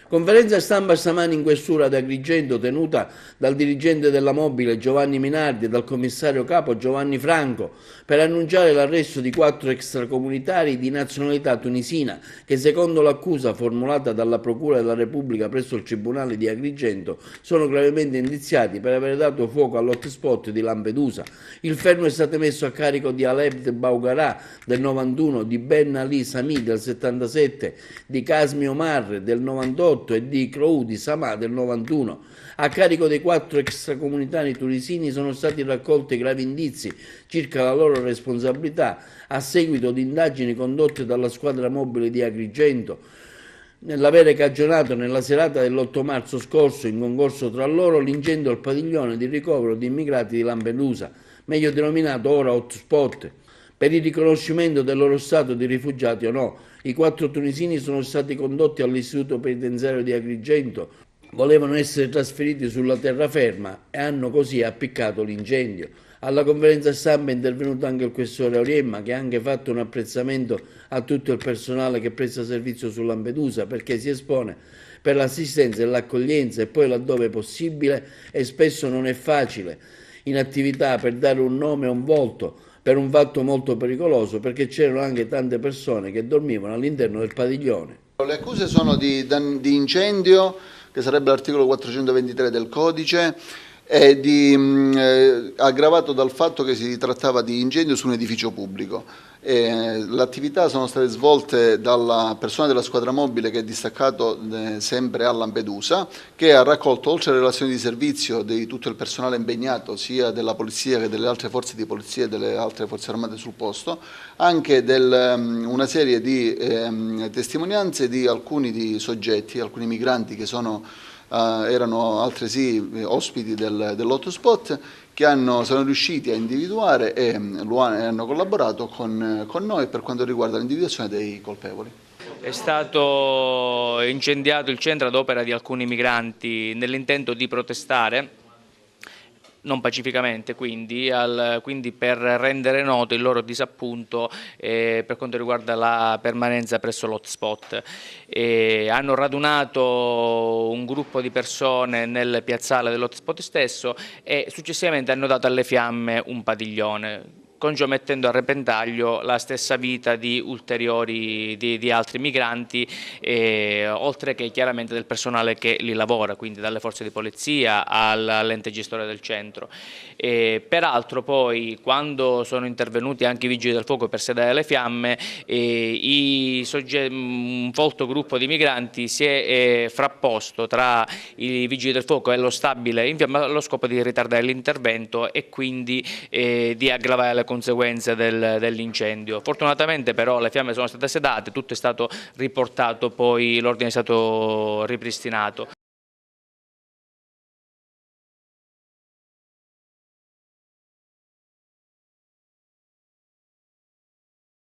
Conferenza stampa stamani in questura ad Agrigento tenuta dal dirigente della Mobile Giovanni Minardi e dal commissario capo Giovanni Franco per annunciare l'arresto di 4 extracomunitari di nazionalità tunisina che, secondo l'accusa formulata dalla Procura della Repubblica presso il Tribunale di Agrigento, sono gravemente indiziati per aver dato fuoco all'hotspot di Lampedusa. Il fermo è stato messo a carico di Aleb Bougarà del 91, di Ben Ali Sami del 77, di Kasmi Omar del 98 e di Croudi Samà del 91. A carico dei 4 extracomunitari tunisini sono stati raccolti gravi indizi circa la loro responsabilità a seguito di indagini condotte dalla squadra mobile di Agrigento nell'avere cagionato nella serata dell'8 marzo scorso, in concorso tra loro, l'incendio al padiglione di ricovero di immigrati di Lampedusa, meglio denominato ora hotspot, per il riconoscimento del loro stato di rifugiati o no. I 4 tunisini sono stati condotti all'istituto penitenziario di Agrigento, volevano essere trasferiti sulla terraferma e hanno così appiccato l'incendio. Alla conferenza stampa è intervenuto anche il questore Auriemma, che ha anche fatto un apprezzamento a tutto il personale che presta servizio su Lampedusa, perché si espone per l'assistenza e l'accoglienza e poi, laddove possibile, e spesso non è facile, in attività per dare un nome e un volto per un fatto molto pericoloso, perché c'erano anche tante persone che dormivano all'interno del padiglione. Le accuse sono di incendio, che sarebbe l'articolo 423 del codice, e aggravato dal fatto che si trattava di incendio su un edificio pubblico. Le attività sono state svolte dalla persona della squadra mobile che è distaccato sempre a Lampedusa, che ha raccolto, oltre alle relazioni di servizio di tutto il personale impegnato sia della polizia che delle altre forze di polizia e delle altre forze armate sul posto, anche una serie di testimonianze di alcuni soggetti, alcuni migranti che erano altresì ospiti dell'hotspot, che sono riusciti a individuare e hanno collaborato con noi per quanto riguarda l'individuazione dei colpevoli. È stato incendiato il centro ad opera di alcuni migranti nell'intento di protestare, non pacificamente, quindi per rendere noto il loro disappunto per quanto riguarda la permanenza presso l'hotspot. Hanno radunato un gruppo di persone nel piazzale dell'hotspot stesso e successivamente hanno dato alle fiamme un padiglione, con ciò mettendo a repentaglio la stessa vita di altri migranti, oltre che chiaramente del personale che lì lavora, quindi dalle forze di polizia all'ente gestore del centro. Peraltro poi, quando sono intervenuti anche i vigili del fuoco per sedare le fiamme, un folto gruppo di migranti si è frapposto tra i vigili del fuoco e lo stabile in fiamme allo scopo di ritardare l'intervento e quindi di aggravare le conseguenze dell'incendio. Fortunatamente però le fiamme sono state sedate, tutto è stato riportato, poi l'ordine è stato ripristinato.